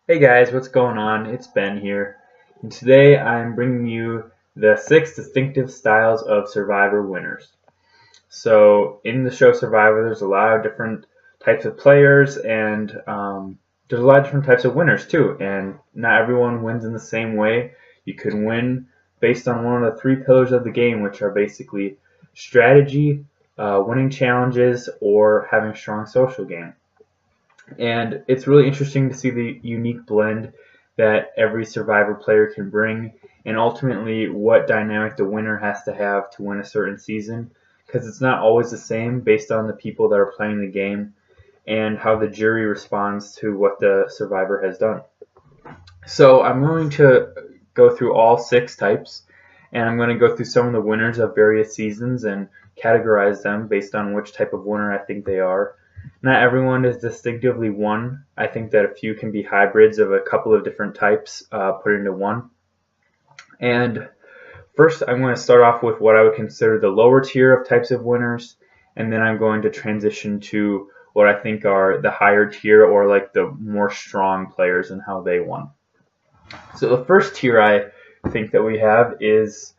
Hey guys, what's going on? It's Ben here, and today I'm bringing you the 6 distinctive styles of Survivor winners. So, in the show Survivor, there's a lot of different types of players, and there's a lot of different types of winners too. And not everyone wins in the same way. You could win based on one of the 3 pillars of the game, which are basically strategy, winning challenges, or having a strong social game. And it's really interesting to see the unique blend that every Survivor player can bring, and ultimately what dynamic the winner has to have to win a certain season, because it's not always the same based on the people that are playing the game and how the jury responds to what the Survivor has done. So I'm going to go through all 6 types, and I'm going to go through some of the winners of various seasons and categorize them based on which type of winner I think they are. Not everyone is distinctively one. I think that a few can be hybrids of a couple of different types put into one. And first, I'm going to start off with what I would consider the lower tier of types of winners, and then I'm going to transition to what I think are the higher tier, or like the more strong players and how they won. So the first tier I think that we have is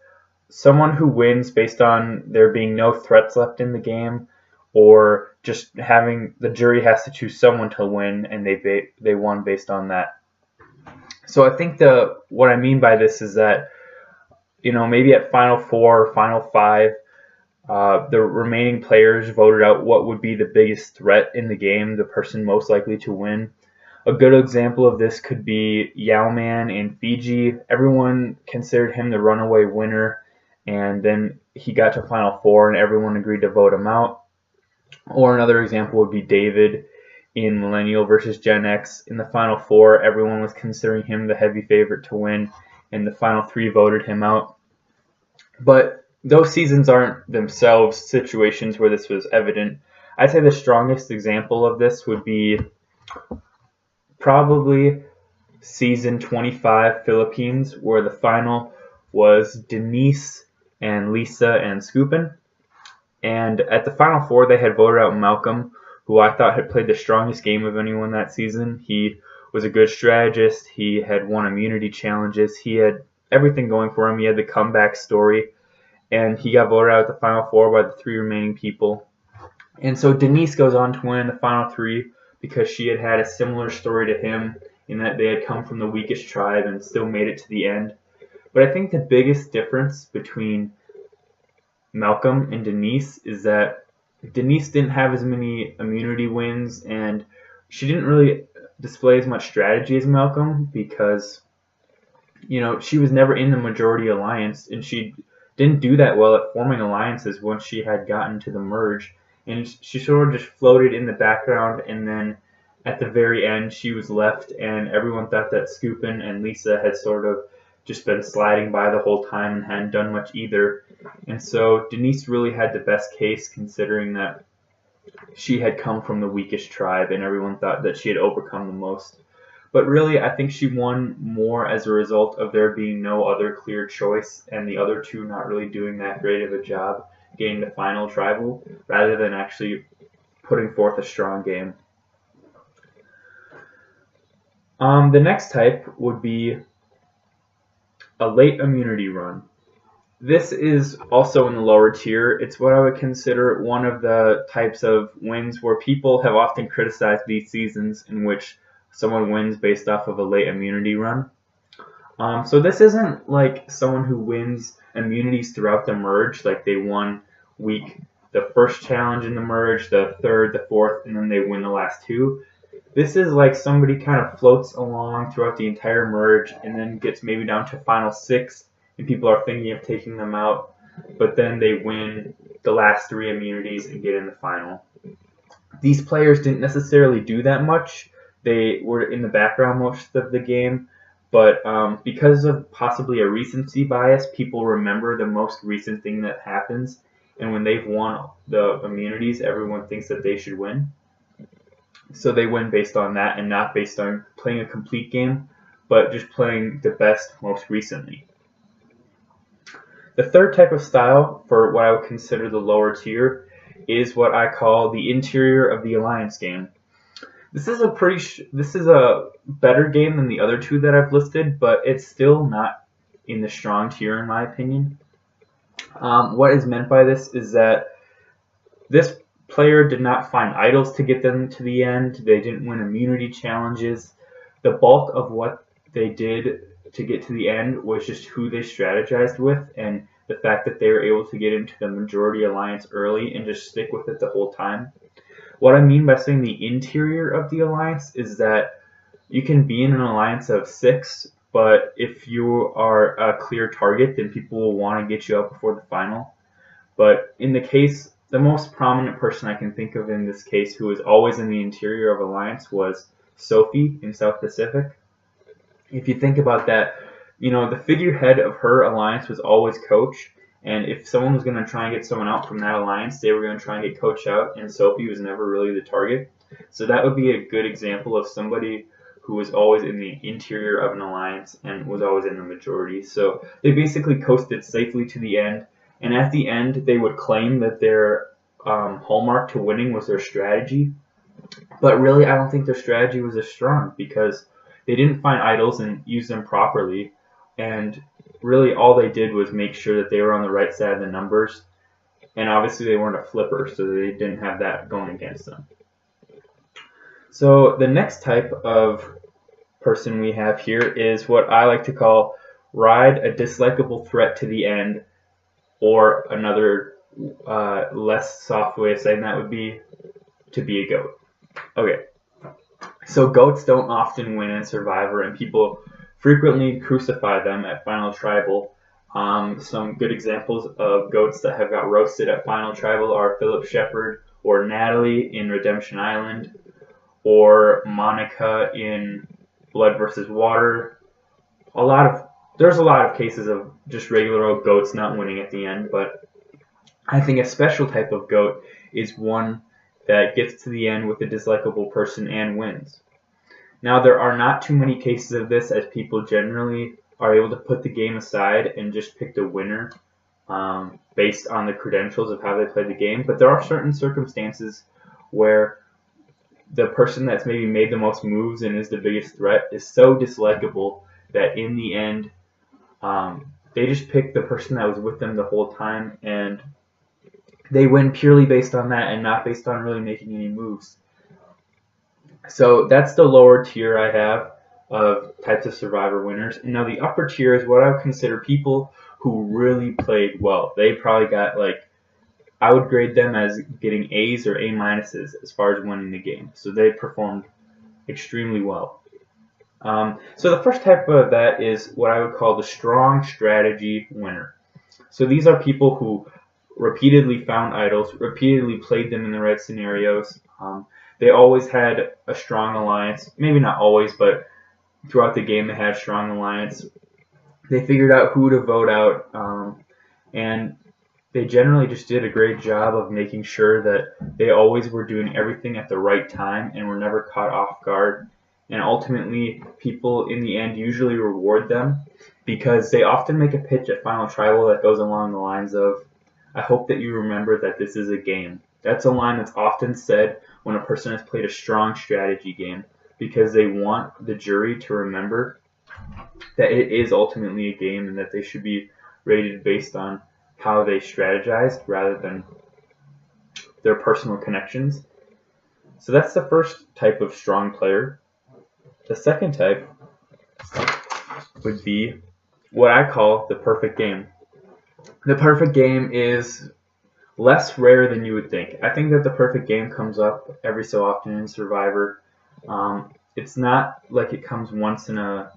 someone who wins based on there being no threats left in the game, or just having the jury has to choose someone to win, and they won based on that. So I think what I mean by this is that maybe at Final Four or Final Five, the remaining players voted out what would be the biggest threat in the game, the person most likely to win. A good example of this could be Yowman in Fiji. Everyone considered him the runaway winner, and then he got to Final Four and everyone agreed to vote him out. Or another example would be David in Millennial versus Gen X. In the Final Four, everyone was considering him the heavy favorite to win, and the Final Three voted him out. But those seasons aren't themselves situations where this was evident. I'd say the strongest example of this would be probably season 25 Philippines, where the final was Denise and Lisa and Skupin. And at the Final Four, they had voted out Malcolm, who I thought had played the strongest game of anyone that season. He was a good strategist. He had won immunity challenges. He had everything going for him. He had the comeback story. And he got voted out at the Final Four by the 3 remaining people. And so Denise goes on to win the Final 3 because she had had a similar story to him in that they had come from the weakest tribe and still made it to the end. But I think the biggest difference between Malcolm and Denise is that Denise didn't have as many immunity wins, and she didn't really display as much strategy as Malcolm because she was never in the majority alliance, and she didn't do that well at forming alliances once she had gotten to the merge, and she sort of just floated in the background, and then at the very end she was left, and everyone thought that Skupin and Lisa had sort of just been sliding by the whole time and hadn't done much either. And so Denise really had the best case, considering that she had come from the weakest tribe and everyone thought that she had overcome the most. But really, I think she won more as a result of there being no other clear choice and the other 2 not really doing that great of a job getting the final tribal, rather than actually putting forth a strong game. The next type would be a late immunity run. This is also in the lower tier. It's what I would consider one of the types of wins where people have often criticized these seasons in which someone wins based off of a late immunity run. So this isn't like someone who wins immunities throughout the merge, like they won the first challenge in the merge, the third, the fourth, and then they win the last 2. This is like somebody kind of floats along throughout the entire merge and then gets maybe down to Final 6, and people are thinking of taking them out, but then they win the last 3 immunities and get in the final. These players didn't necessarily do that much. They were in the background most of the game, but because of possibly a recency bias, people remember the most recent thing that happens, and when they've won the immunities, everyone thinks that they should win. So they win based on that and not based on playing a complete game, but just playing the best most recently. The third type of style for what I would consider the lower tier is what I call the interior of the alliance game. This is a better game than the other two that I've listed, but it's still not in the strong tier in my opinion. What is meant by this is that this player did not find idols to get them to the end. They didn't win immunity challenges. The bulk of what they did to get to the end was just who they strategized with and the fact that they were able to get into the majority alliance early and just stick with it the whole time. What I mean by saying the interior of the alliance is that you can be in an alliance of 6, but if you are a clear target, then people will want to get you up before the final. But in the case, the most prominent person I can think of in this case who was always in the interior of alliance was Sophie in South Pacific. If you think about that, the figurehead of her alliance was always Coach, and if someone was going to try and get someone out from that alliance, they were going to try and get Coach out, and Sophie was never really the target. So that would be a good example of somebody who was always in the interior of an alliance and was always in the majority. So they basically coasted safely to the end, and at the end they would claim that their hallmark to winning was their strategy. But really, I don't think their strategy was as strong because they didn't find idols and use them properly. And really, all they did was make sure that they were on the right side of the numbers. And obviously, they weren't a flipper, so they didn't have that going against them. So the next type of person we have here is what I like to call ride a dislikable threat to the end, or another less soft way of saying that would be to be a goat. Okay, so goats don't often win in Survivor, and people frequently crucify them at Final Tribal. Some good examples of goats that have got roasted at Final Tribal are Philip Shepard or Natalie in Redemption Island, or Monica in Blood versus Water. There's a lot of cases of just regular old goats not winning at the end, but I think a special type of goat is one that gets to the end with a dislikable person and wins. Now, there are not too many cases of this, as people generally are able to put the game aside and just pick the winner based on the credentials of how they played the game, but there are certain circumstances where the person that's maybe made the most moves and is the biggest threat is so dislikable that in the end they just pick the person that was with them the whole time, and they win purely based on that and not based on really making any moves. So that's the lower tier I have of types of Survivor winners. And now the upper tier is what I would consider people who really played well. They probably got, I would grade them as getting A's or A minuses as far as winning the game. So they performed extremely well. So the first type of that is what I would call the strong strategy winner. So these are people who repeatedly found idols, repeatedly played them in the right scenarios. They always had a strong alliance. Maybe not always, but throughout the game they had a strong alliance. They figured out who to vote out, and they generally just did a great job of making sure that they always were doing everything at the right time and were never caught off guard. And ultimately, people in the end usually reward them because they often make a pitch at Final Tribal that goes along the lines of, "I hope that you remember that this is a game." That's a line that's often said when a person has played a strong strategy game because they want the jury to remember that it is ultimately a game and that they should be rated based on how they strategized rather than their personal connections. So that's the first type of strong player. The second type would be what I call the perfect game. The perfect game is less rare than you would think. I think that the perfect game comes up every so often in Survivor. It's not like it comes once in a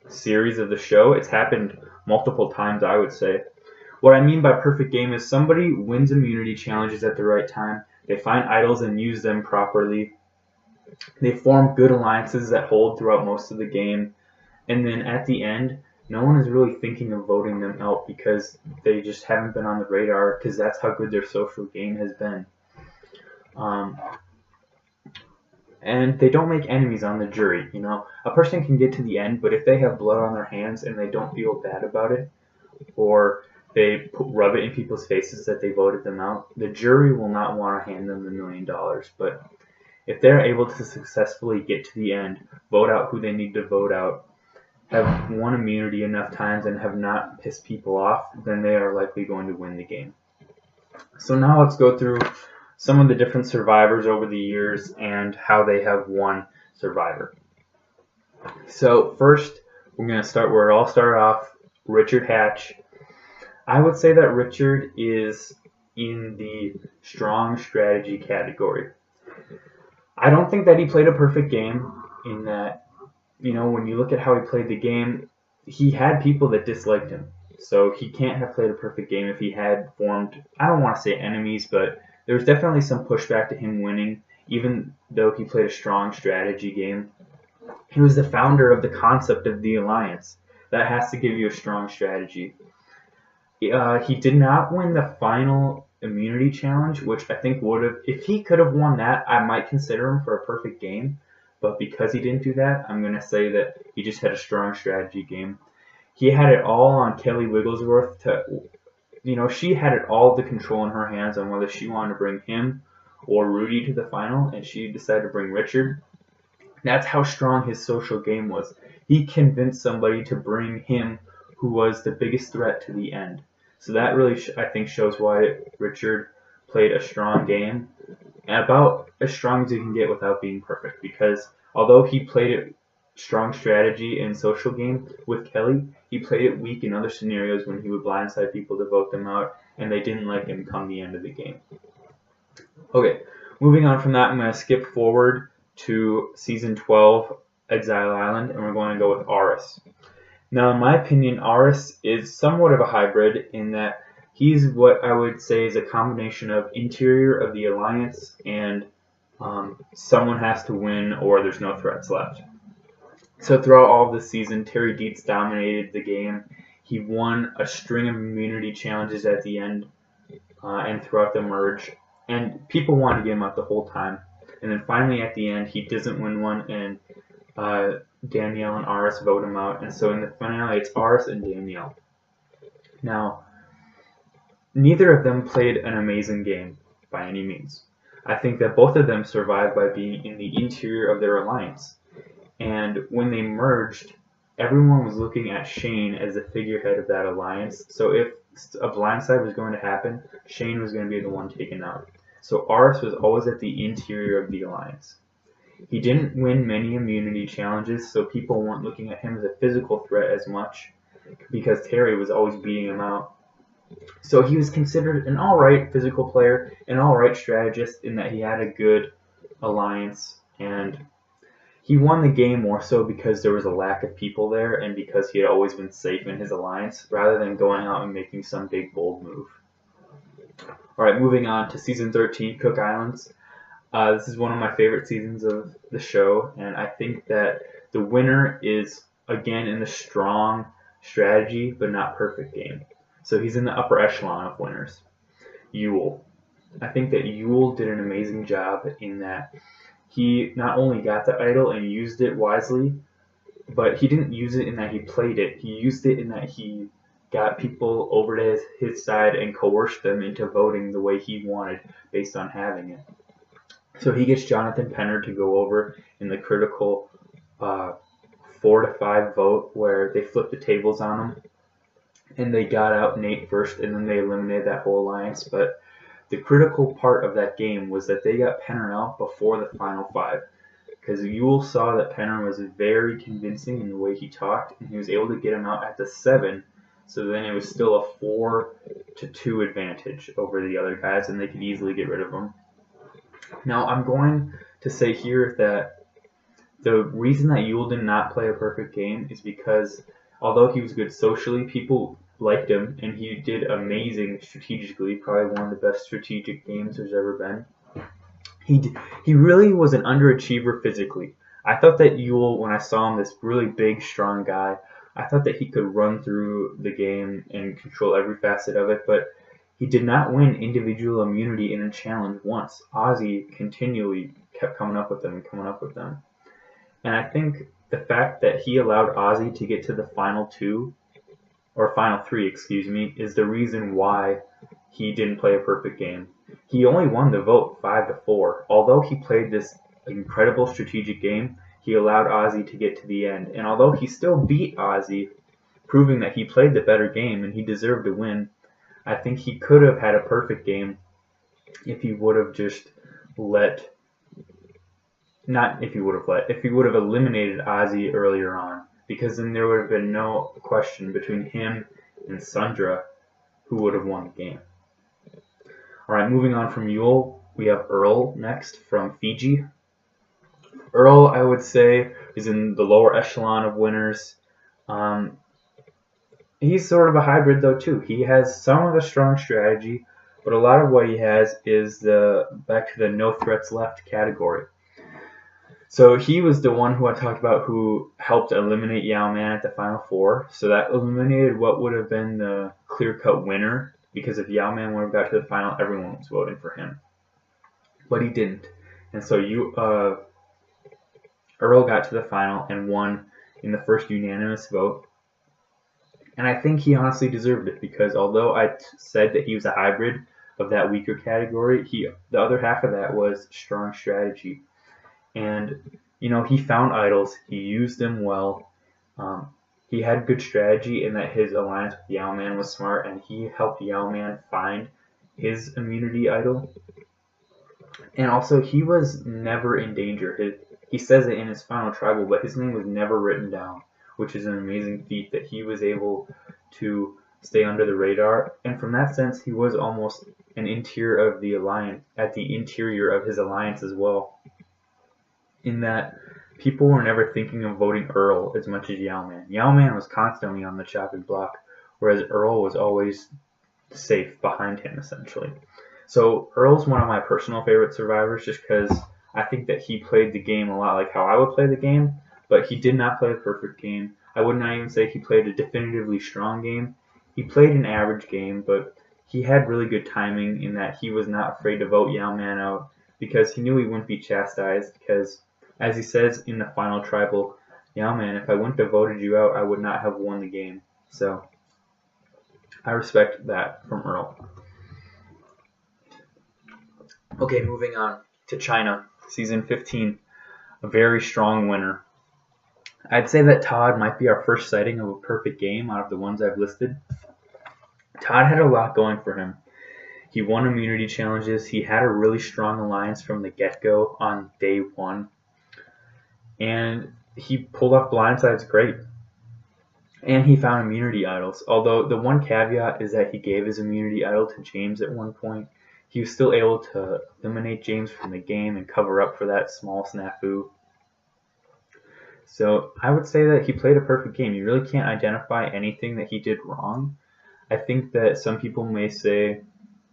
series of the show. It's happened multiple times, I would say. What I mean by perfect game is somebody wins immunity challenges at the right time. They find idols and use them properly. They form good alliances that hold throughout most of the game. And then at the end, no one is really thinking of voting them out because they just haven't been on the radar because that's how good their social game has been. And they don't make enemies on the jury. A person can get to the end, but if they have blood on their hands and they don't feel bad about it, or they rub it in people's faces that they voted them out, the jury will not want to hand them the $1 million. But if they're able to successfully get to the end, vote out who they need to vote out, have won immunity enough times and have not pissed people off, then they are likely going to win the game. So now let's go through some of the different survivors over the years and how they have won Survivor. So first, we're going to start where it all started off, Richard Hatch. I would say that Richard is in the strong strategy category. I don't think that he played a perfect game in that, when you look at how he played the game, he had people that disliked him. So he can't have played a perfect game if he had formed, I don't want to say enemies, but there was definitely some pushback to him winning, even though he played a strong strategy game. He was the founder of the concept of the alliance. That has to give you a strong strategy. He did not win the final immunity challenge, which I think would have, if he could have won that, I might consider him for a perfect game. But because he didn't do that, I'm going to say that he just had a strong strategy game. He had it all on Kelly Wigglesworth she had it all the control in her hands on whether she wanted to bring him or Rudy to the final, and she decided to bring Richard. That's how strong his social game was. He convinced somebody to bring him, who was the biggest threat to the end. So that really, I think, shows why Richard played a strong game, and about as strong as you can get without being perfect, because although he played it strong strategy and social game with Kelly, he played it weak in other scenarios when he would blindside people to vote them out, and they didn't like him come the end of the game. Okay, moving on from that, I'm going to skip forward to Season 12, Exile Island, and we're going to go with Aris. Now, in my opinion, Aris is somewhat of a hybrid in that he's what I would say is a combination of interior of the alliance and someone has to win or there's no threats left. So throughout all of the season, Terry Dietz dominated the game. He won a string of immunity challenges at the end and throughout the merge. And people wanted to get him out the whole time. And then finally at the end, he doesn't win one, and Danielle and Aris vote him out. And so in the finale, it's Aris and Danielle. Now, neither of them played an amazing game by any means. I think that both of them survived by being in the interior of their alliance. And when they merged, everyone was looking at Shane as the figurehead of that alliance. So if a blindside was going to happen, Shane was going to be the one taken out. So Aris was always at the interior of the alliance. He didn't win many immunity challenges, so people weren't looking at him as a physical threat as much because Terry was always beating him out. So he was considered an alright physical player, an alright strategist in that he had a good alliance, and he won the game more so because there was a lack of people there and because he had always been safe in his alliance rather than going out and making some big bold move. Alright, moving on to Season 13, Cook Islands. This is one of my favorite seasons of the show, and I think that the winner is, again, in the strong strategy but not perfect game. So he's in the upper echelon of winners. Yule. I think that Yule did an amazing job in that he not only got the idol and used it wisely, but he didn't use it in that he played it. He used it in that he got people over to his side and coerced them into voting the way he wanted based on having it. So he gets Jonathan Penner to go over in the critical 4-5 vote where they flipped the tables on him. And they got out Nate first, and then they eliminated that whole alliance. But the critical part of that game was that they got Penner out before the final 5. Because Yule saw that Penner was very convincing in the way he talked, and he was able to get him out at the 7. So then it was still a 4-2 advantage over the other guys, and they could easily get rid of him. Now, I'm going to say here that the reason that Yule did not play a perfect game is because although he was good socially, people liked him, and he did amazing strategically, probably one of the best strategic games there's ever been. He really was an underachiever physically. I thought that Yule, when I saw him, this really big, strong guy, I thought that he could run through the game and control every facet of it, but he did not win individual immunity in a challenge once. Ozzy continually kept coming up with them. And I think the fact that he allowed Ozzy to get to the final 3, is the reason why he didn't play a perfect game. He only won the vote 5-4. Although he played this incredible strategic game, he allowed Ozzy to get to the end. And although he still beat Ozzy, proving that he played the better game and he deserved to win, I think he could have had a perfect game if he would have just let, not if he would have let, if he would have eliminated Ozzy earlier on, because then there would have been no question between him and Sundra who would have won the game. Alright, moving on from Yule, we have Earl next from Fiji. Earl, I would say, is in the lower echelon of winners. He's sort of a hybrid though too. He has some of the strong strategy, but a lot of what he has is back to the no threats left category. So he was the one who I talked about who helped eliminate Yao Man at the Final Four. So that eliminated what would have been the clear-cut winner, because if Yao Man would have got to the final, everyone was voting for him. But he didn't. And so Earl got to the final and won in the first unanimous vote. And I think he honestly deserved it, because although I said that he was a hybrid of that weaker category, the other half of that was strong strategy. And, he found idols. He used them well. He had good strategy in that his alliance with Yao Man was smart, and he helped Yao Man find his immunity idol. And also, he was never in danger. He says it in his final tribal, but his name was never written down, which is an amazing feat that he was able to stay under the radar. And from that sense, he was almost an interior of the alliance, at the interior of his alliance as well, in that people were never thinking of voting Earl as much as Yao Man. Yao Man was constantly on the chopping block, whereas Earl was always safe behind him, essentially. So Earl's one of my personal favorite survivors, just because I think that he played the game a lot like how I would play the game, but he did not play a perfect game. I would not even say he played a definitively strong game. He played an average game, but he had really good timing in that he was not afraid to vote Yao Man out, because he knew he wouldn't be chastised, because as he says in the final tribal, Yao Man, if I wouldn't have voted you out, I would not have won the game. So I respect that from Earl. Okay, moving on to China, season 15, a very strong winner. I'd say that Todd might be our first sighting of a perfect game out of the ones I've listed. Todd had a lot going for him. He won immunity challenges. He had a really strong alliance from the get-go on day one. And he pulled off blindsides great. And he found immunity idols. Although the one caveat is that he gave his immunity idol to James at one point. He was still able to eliminate James from the game and cover up for that small snafu. So I would say that he played a perfect game. You really can't identify anything that he did wrong. I think that some people may say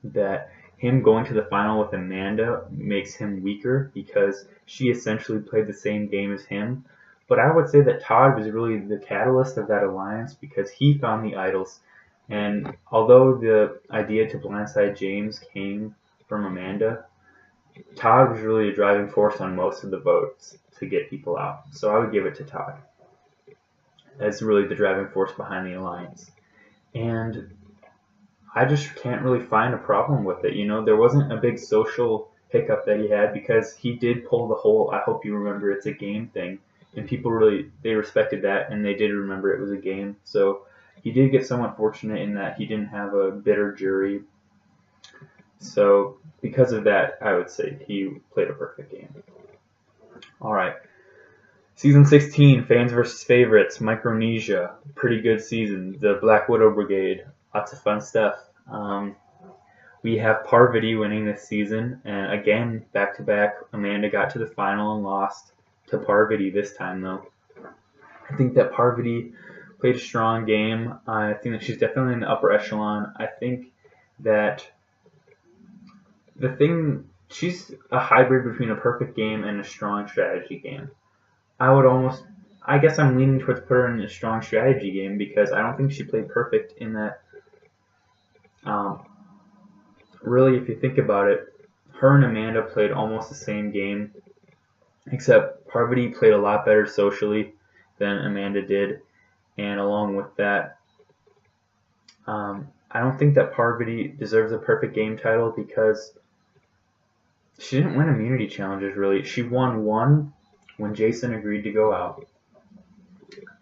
that him going to the final with Amanda makes him weaker because she essentially played the same game as him. But I would say that Todd was really the catalyst of that alliance because he found the idols. And although the idea to blindside James came from Amanda, Todd was really a driving force on most of the votes to get people out. So I would give it to Todd as really the driving force behind the alliance. And I just can't really find a problem with it. There wasn't a big social hiccup that he had because he did pull the whole I hope you remember it's a game thing. And people they respected that, and they did remember it was a game. So he did get somewhat fortunate in that he didn't have a bitter jury. So because of that, I would say he played a perfect game. Alright. Season 16, Fans vs. Favorites, Micronesia. Pretty good season. The Black Widow Brigade. Lots of fun stuff. We have Parvati winning this season. And again, back-to-back, Amanda got to the final and lost to Parvati this time, though. I think that Parvati played a strong game. I think that she's definitely in the upper echelon. I think that she's a hybrid between a perfect game and a strong strategy game. I guess I'm leaning towards putting her in a strong strategy game because I don't think she played perfect in that. Really, if you think about it, her and Amanda played almost the same game, except Parvati played a lot better socially than Amanda did. And along with that, I don't think that Parvati deserves a perfect game title because She didn't win immunity challenges, really. She won one when Jason agreed to go out.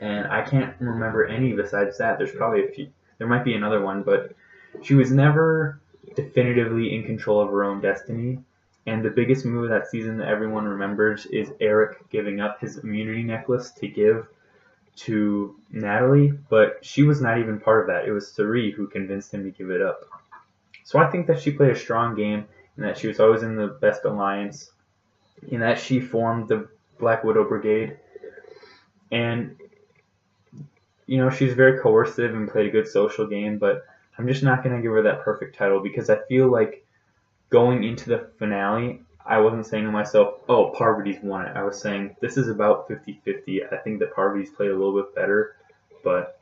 And I can't remember any besides that. There's probably a few. There might be another one, but she was never definitively in control of her own destiny. And the biggest move of that season that everyone remembers is Eric giving up his immunity necklace to give to Natalie, but she was not even part of that. It was Sari who convinced him to give it up. So I think that she played a strong game, and that she was always in the best alliance, and that she formed the Black Widow Brigade. And she's very coercive and played a good social game, but I'm just not going to give her that perfect title because I feel like going into the finale, I wasn't saying to myself, oh, Parvati's won it. I was saying this is about 50-50. I think that Parvati's played a little bit better, but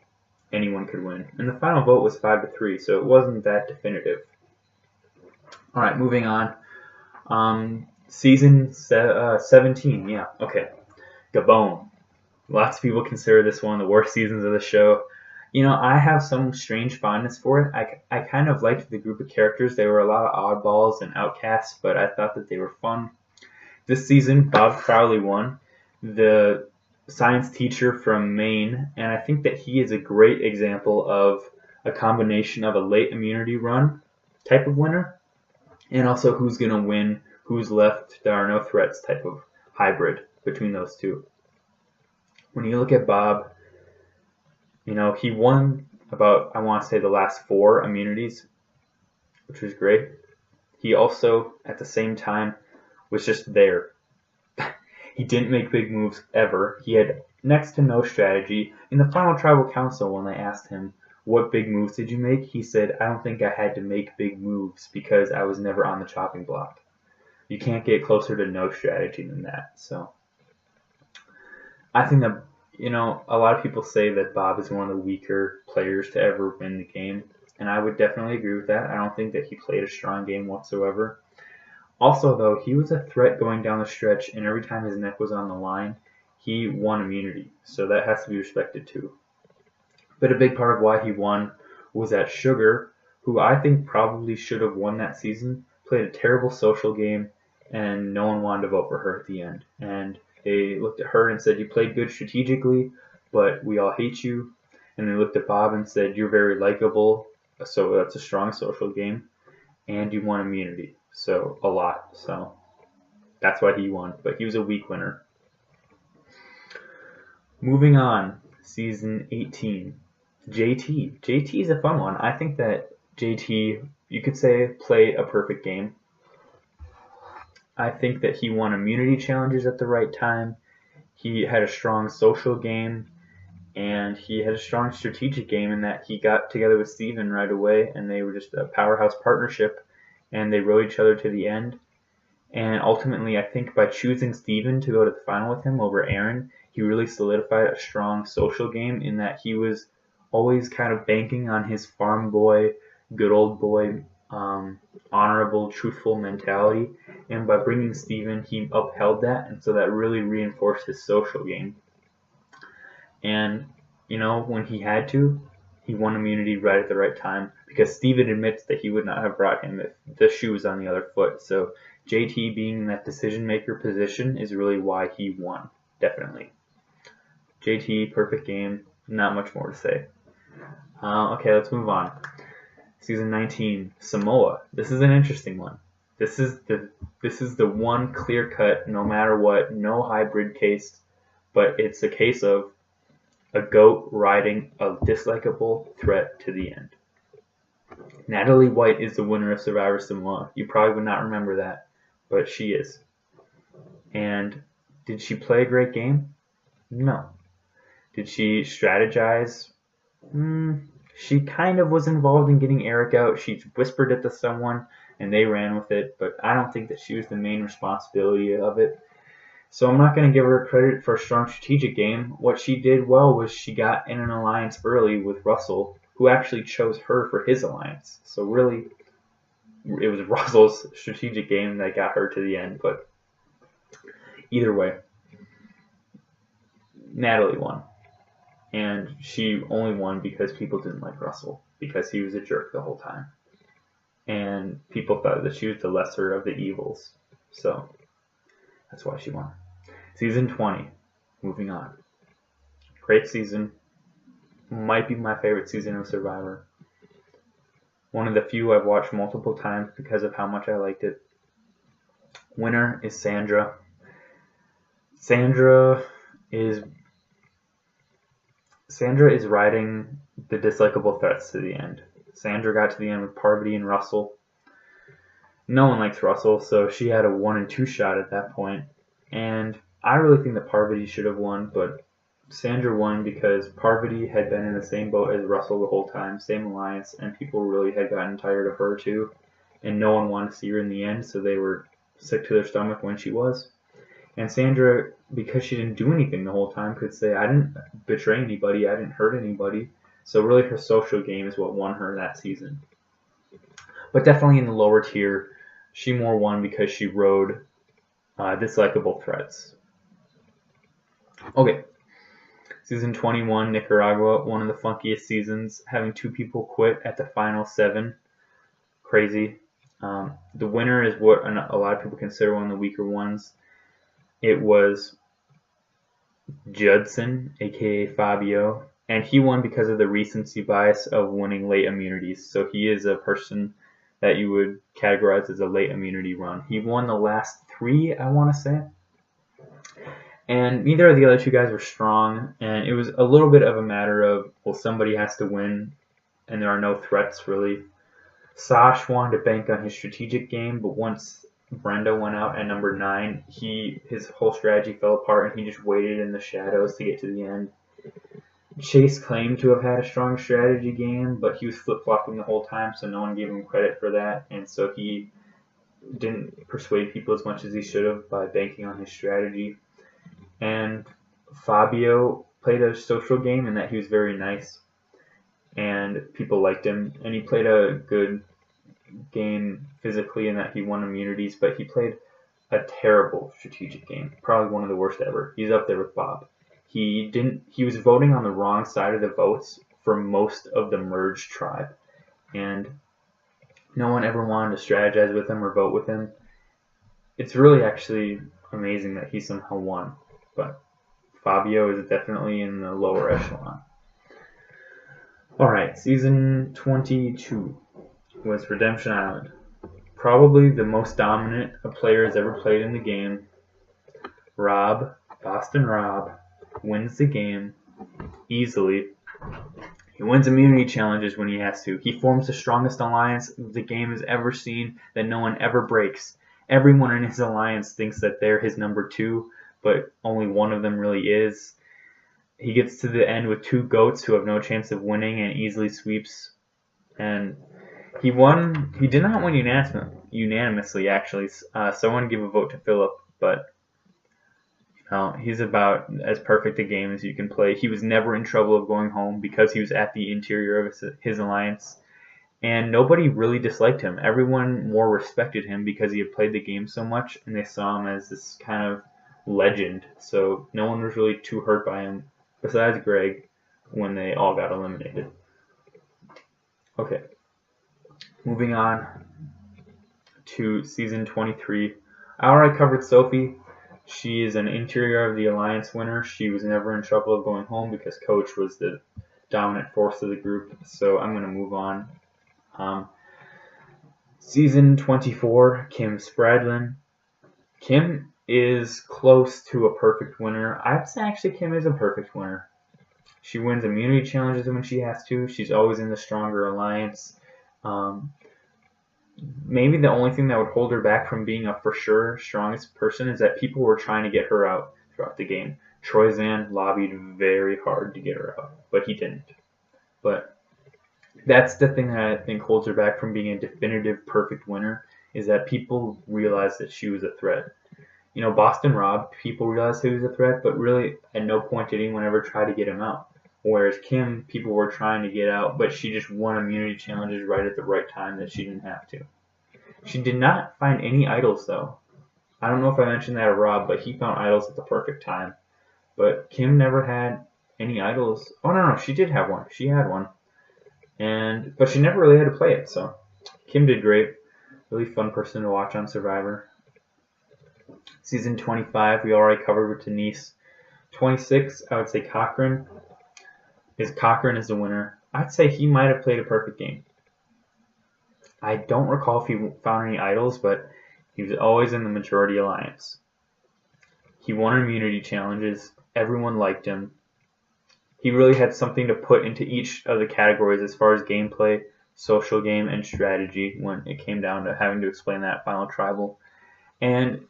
anyone could win. And the final vote was 5-3, so it wasn't that definitive. All right, moving on. Season 17, yeah, okay. Gabon. Lots of people consider this one of the worst seasons of the show. I have some strange fondness for it. I kind of liked the group of characters. They were a lot of oddballs and outcasts, but I thought that they were fun. This season, Bob Crowley won, the science teacher from Maine, and I think that he is a great example of a combination of a late immunity run type of winner, and also who's going to win, who's left, there are no threats type of hybrid between those two. When you look at Bob, he won about, I want to say, the last 4 immunities, which was great. He also, at the same time, was just there. He didn't make big moves ever. He had next to no strategy. In the final tribal council, when they asked him, what big moves did you make? He said, I don't think I had to make big moves because I was never on the chopping block. You can't get closer to no strategy than that. So I think that, a lot of people say that Bob is one of the weaker players to ever win the game, and I would definitely agree with that. I don't think that he played a strong game whatsoever. Also, though, he was a threat going down the stretch, and every time his neck was on the line, he won immunity, so that has to be respected too. But a big part of why he won was that Sugar, who I think probably should have won that season, played a terrible social game, and no one wanted to vote for her at the end. And they looked at her and said, you played good strategically, but we all hate you. And they looked at Bob and said, you're very likable, so that's a strong social game, and you won immunity, so a lot. So that's why he won, but he was a weak winner. Moving on, season 18, JT. JT is a fun one. I think that JT, you could say, played a perfect game. I think that he won immunity challenges at the right time. He had a strong social game, and he had a strong strategic game in that he got together with Steven right away, and they were just a powerhouse partnership, and they rode each other to the end. And ultimately, I think by choosing Steven to go to the final with him over Aaron, he really solidified a strong social game in that he was always kind of banking on his farm boy, good old boy, honorable, truthful mentality, and by bringing Steven, he upheld that, and so that really reinforced his social game. And, when he had to, he won immunity right at the right time, because Steven admits that he would not have brought him if the shoe was on the other foot. So JT being in that decision-maker position is really why he won, definitely. JT, perfect game, not much more to say. Okay, let's move on. Season 19, Samoa. This is an interesting one. This is the one clear-cut, no matter what, no hybrid case, but it's a case of a goat riding a dislikable threat to the end. Natalie White is the winner of Survivor Samoa. You probably would not remember that, but she is. And did she play a great game? No. Did she strategize? She kind of was involved in getting Eric out. She whispered it to someone, and they ran with it, but I don't think that she was the main responsibility of it. So I'm not going to give her credit for a strong strategic game. What she did well was she got in an alliance early with Russell, who actually chose her for his alliance. So really, it was Russell's strategic game that got her to the end. But either way, Natalie won. And she only won because people didn't like Russell, because he was a jerk the whole time. And people thought that she was the lesser of the evils. So that's why she won. Season 20. Moving on. Great season. Might be my favorite season of Survivor. One of the few I've watched multiple times because of how much I liked it. Winner is Sandra. Sandra is riding the dislikable threats to the end. Sandra got to the end with Parvati and Russell. No one likes Russell, so she had a 1 and 2 shot at that point. And I really think that Parvati should have won, but Sandra won because Parvati had been in the same boat as Russell the whole time, same alliance, and people really had gotten tired of her too. And no one wanted to see her in the end, so they were sick to their stomach when she was. And Sandra, because she didn't do anything the whole time, could say, I didn't betray anybody, I didn't hurt anybody. So really her social game is what won her that season. But definitely in the lower tier, she more won because she rode dislikable threats. Okay. Season 21, Nicaragua, one of the funkiest seasons, having 2 people quit at the final 7. Crazy. The winner is what a lot of people consider one of the weaker ones. It was Judson, aka Fabio, and he won because of the recency bias of winning late immunities. So he is a person that you would categorize as a late immunity run. He won the last 3, I want to say. And neither of the other 2 guys were strong, and it was a little bit of a matter of, well, somebody has to win, and there are no threats, really. Sash wanted to bank on his strategic game, but once Brenda went out at number 9, his whole strategy fell apart, and he just waited in the shadows to get to the end. Chase claimed to have had a strong strategy game, but he was flip-flopping the whole time, so no one gave him credit for that, and so he didn't persuade people as much as he should have by banking on his strategy. And Fabio played a social game in that he was very nice and people liked him, and he played a good game physically in that he won immunities, but he played a terrible strategic game, probably one of the worst ever. He's up there with Bob. He was voting on the wrong side of the votes for most of the merged tribe, and no one ever wanted to strategize with him or vote with him. It's really actually amazing that he somehow won. But Fabio is definitely in the lower echelon. Alright, season 22 was Redemption Island. Probably the most dominant a player has ever played in the game. Boston Rob, wins the game easily. He wins immunity challenges when he has to. He forms the strongest alliance the game has ever seen that no one ever breaks. Everyone in his alliance thinks that they're his number 2, but only one of them really is. He gets to the end with 2 goats who have no chance of winning and easily sweeps. And he won. He did not win unanimously, actually. So I want to give a vote to Philip, but he's about as perfect a game as you can play. He was never in trouble of going home because he was at the interior of his alliance. And nobody really disliked him. Everyone more respected him because he had played the game so much, and they saw him as this kind of legend. So no one was really too hurt by him, besides Greg, when they all got eliminated. Okay. Moving on to season 23. I already covered Sophie. She is an interior of the alliance winner. She was never in trouble of going home because Coach was the dominant force of the group. So I'm going to move on. Season 24, Kim Spradlin. Kim is close to a perfect winner. I'd say actually Kim is a perfect winner. She wins immunity challenges when she has to. She's always in the stronger alliance. Maybe the only thing that would hold her back from being a for sure strongest person is that people were trying to get her out throughout the game. Troy Zan lobbied very hard to get her out, but he didn't. But that's the thing that I think holds her back from being a definitive perfect winner, is that people realized that she was a threat. You know, Boston Rob, people realized he was a threat, but really at no point did anyone ever try to get him out. Whereas Kim, people were trying to get out, but she just won immunity challenges right at the right time that she didn't have to. She did not find any idols, though. I don't know if I mentioned that to Rob, but he found idols at the perfect time. But Kim never had any idols. Oh, no, she did have one. She had one. But she never really had to play it, so Kim did great. Really fun person to watch on Survivor. Season 25, we already covered with Denise. 26, I would say Cochran. Cochran is the winner. I'd say he might have played a perfect game. I don't recall if he found any idols, but he was always in the majority alliance. He won immunity challenges. Everyone liked him. He really had something to put into each of the categories as far as gameplay, social game, and strategy when it came down to having to explain that final tribal. And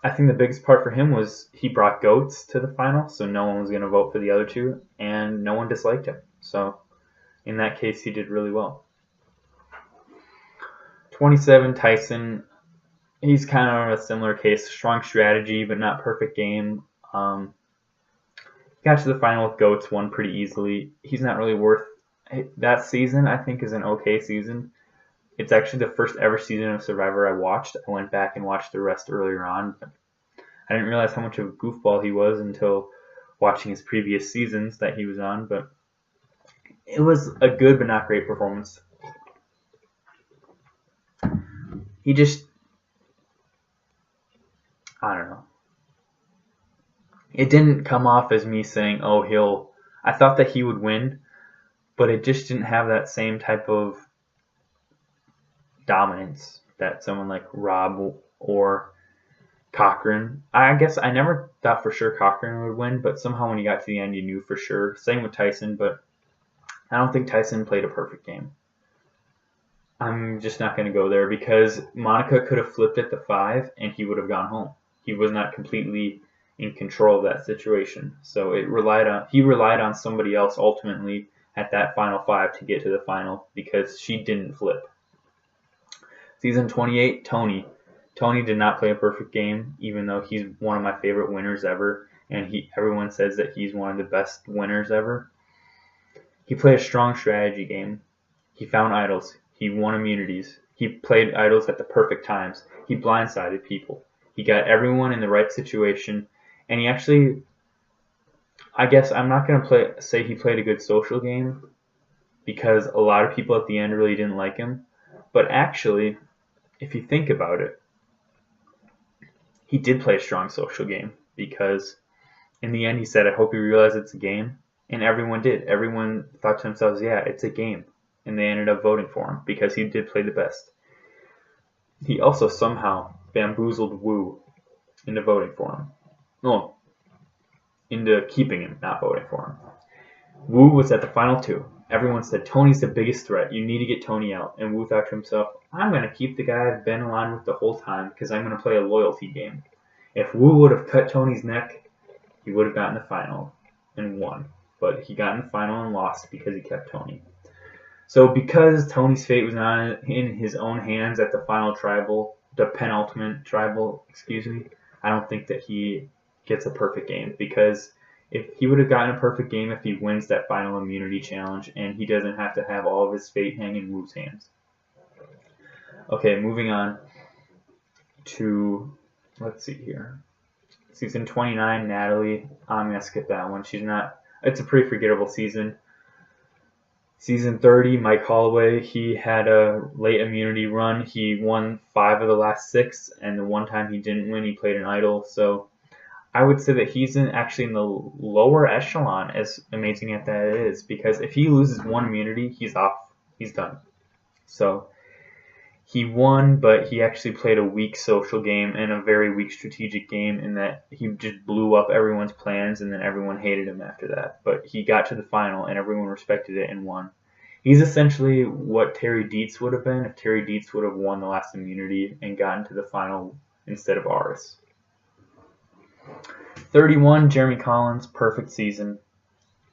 I think the biggest part for him was he brought goats to the final, so no one was going to vote for the other two, and no one disliked him. So in that case, he did really well. 27, Tyson. He's kind of a similar case. Strong strategy, but not perfect game. Got to the final with goats, won pretty easily. He's not really worth that season. I think is an okay season. It's actually the first ever season of Survivor I watched. I went back and watched the rest earlier on, but I didn't realize how much of a goofball he was until watching his previous seasons that he was on. But it was a good but not great performance. He just, I don't know. It didn't come off as me saying, oh, I thought that he would win, but it just didn't have that same type of dominance that someone like Rob or Cochran. I guess I never thought for sure Cochran would win, but somehow when you got to the end, you knew for sure. Same with Tyson, but I don't think Tyson played a perfect game. I'm just not going to go there because Monica could have flipped at the 5 and he would have gone home. He was not completely in control of that situation. So he relied on somebody else ultimately at that final 5 to get to the final because she didn't flip. Season 28, Tony. Tony did not play a perfect game, even though he's one of my favorite winners ever, and everyone says that he's one of the best winners ever. He played a strong strategy game. He found idols. He won immunities. He played idols at the perfect times. He blindsided people. He got everyone in the right situation, and he actually, I guess I'm not going to say he played a good social game because a lot of people at the end really didn't like him, but actually, if you think about it, he did play a strong social game because in the end he said, I hope you realize it's a game. And everyone did. Everyone thought to themselves, yeah, it's a game. And they ended up voting for him because he did play the best. He also somehow bamboozled Wu into voting for him. No, into keeping him, not voting for him. Wu was at the final 2. Everyone said, Tony's the biggest threat. You need to get Tony out. And Wu thought to himself, I'm going to keep the guy I've been aligned with the whole time because I'm going to play a loyalty game. If Wu would have cut Tony's neck, he would have gotten the final and won. But he got in the final and lost because he kept Tony. So because Tony's fate was not in his own hands at the final tribal, the penultimate tribal, I don't think that he gets a perfect game because if he would have gotten a perfect game if he wins that final immunity challenge and he doesn't have to have all of his fate hang in Wu's hands. Okay, moving on to, let's see here. Season 29, Natalie. I'm going to skip that one. It's a pretty forgettable season. Season 30, Mike Holloway. He had a late immunity run. He won 5 of the last 6, and the one time he didn't win, he played an idol. So I would say that he's actually in the lower echelon, as amazing as that is, because if he loses one immunity, he's off. He's done. So he won, but he actually played a weak social game and a very weak strategic game in that he just blew up everyone's plans and then everyone hated him after that. But he got to the final and everyone respected it and won. He's essentially what Terry Dietz would have been if Terry Dietz would have won the last immunity and gotten to the final instead of Aris. 31, Jeremy Collins, perfect season.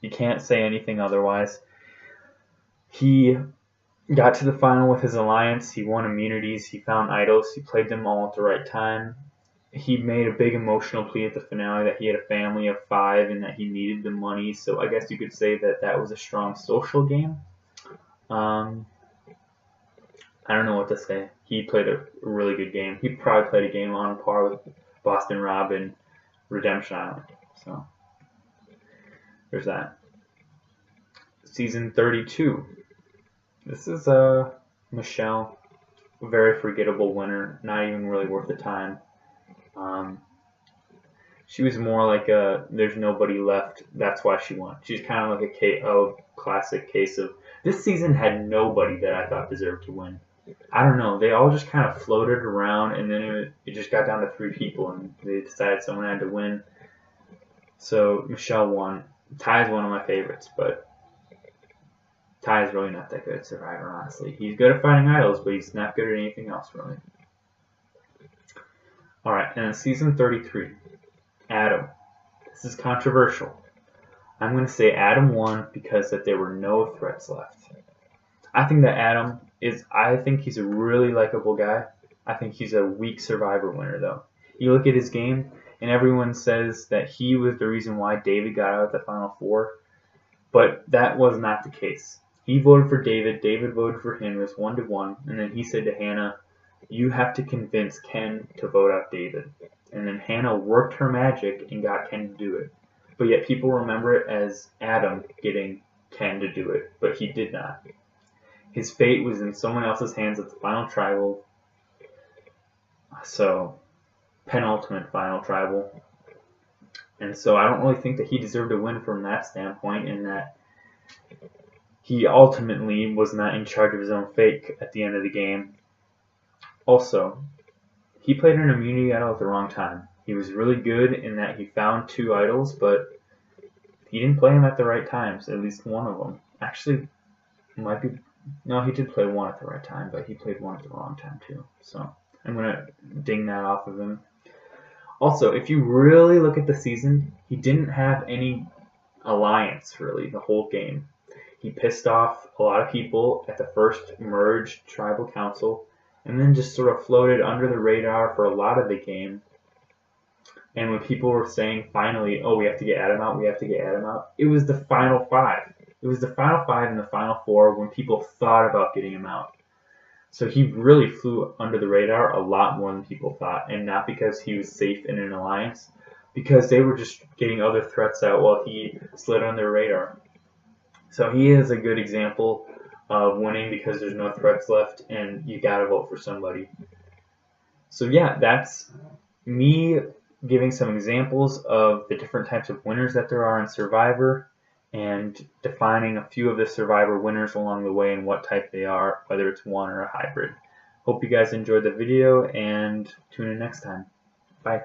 You can't say anything otherwise. He got to the final with his alliance. He won immunities. He found idols. He played them all at the right time. He made a big emotional plea at the finale that he had a family of 5 and that he needed the money. So I guess you could say that that was a strong social game. I don't know what to say. He played a really good game. He probably played a game on par with Boston Rob and Redemption Island. So there's that. Season 32. This is Michelle, very forgettable winner, not even really worth the time. She was more like a there's nobody left, that's why she won. She's kind of like a classic case of this season had nobody that I thought deserved to win. I don't know. They all just kind of floated around, and then it just got down to 3 people, and they decided someone had to win. So Michelle won. Ty is one of my favorites, but Ty is really not that good at Survivor, honestly. He's good at finding idols, but he's not good at anything else, really. Alright, and season 33, Adam. This is controversial. I'm going to say Adam won because that there were no threats left. I think that Adam I think he's a really likable guy. I think he's a weak Survivor winner, though. You look at his game, and everyone says that he was the reason why David got out at the Final Four, but that was not the case. He voted for David, David voted for him, it was 1-1, and then he said to Hannah, you have to convince Ken to vote out David. And then Hannah worked her magic and got Ken to do it. But yet people remember it as Adam getting Ken to do it, but he did not. His fate was in someone else's hands at the final tribal. So, penultimate final tribal. And so I don't really think that he deserved to win from that standpoint, in that he ultimately was not in charge of his own fate at the end of the game. Also, he played an immunity idol at the wrong time. He was really good in that he found 2 idols, but he didn't play them at the right times, at least one of them. Actually, might be... No, he did play one at the right time, but he played one at the wrong time too. So I'm going to ding that off of him. Also, if you really look at the season, he didn't have any alliance, really, the whole game. He pissed off a lot of people at the first merged tribal council, and then just sort of floated under the radar for a lot of the game. And when people were saying finally, oh, we have to get Adam out, we have to get Adam out, it was the final 5. It was the final 5 and the final 4 when people thought about getting him out. So he really flew under the radar a lot more than people thought, and not because he was safe in an alliance, because they were just getting other threats out while he slid under the radar. So he is a good example of winning because there's no threats left and you gotta vote for somebody. So yeah, that's me giving some examples of the different types of winners that there are in Survivor, and defining a few of the Survivor winners along the way and what type they are, whether it's one or a hybrid. Hope you guys enjoyed the video, and tune in next time. Bye.